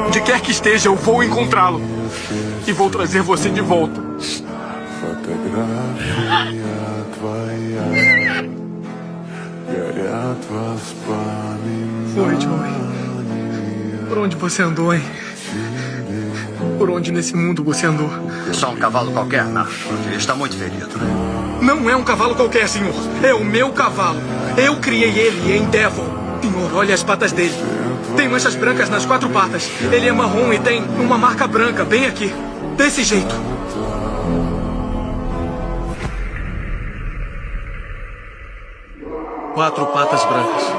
Onde quer que esteja, eu vou encontrá-lo. E vou trazer você de volta. Oi, Joey. Por onde você andou, hein? Por onde nesse mundo você andou? Só um cavalo qualquer, não. Ele está muito ferido. Não é um cavalo qualquer, senhor. É o meu cavalo. Eu criei ele em Devon. Senhor, olha as patas dele. Tem manchas brancas nas 4 patas. Ele é marrom e tem uma marca branca bem aqui. Desse jeito. Quatro patas brancas.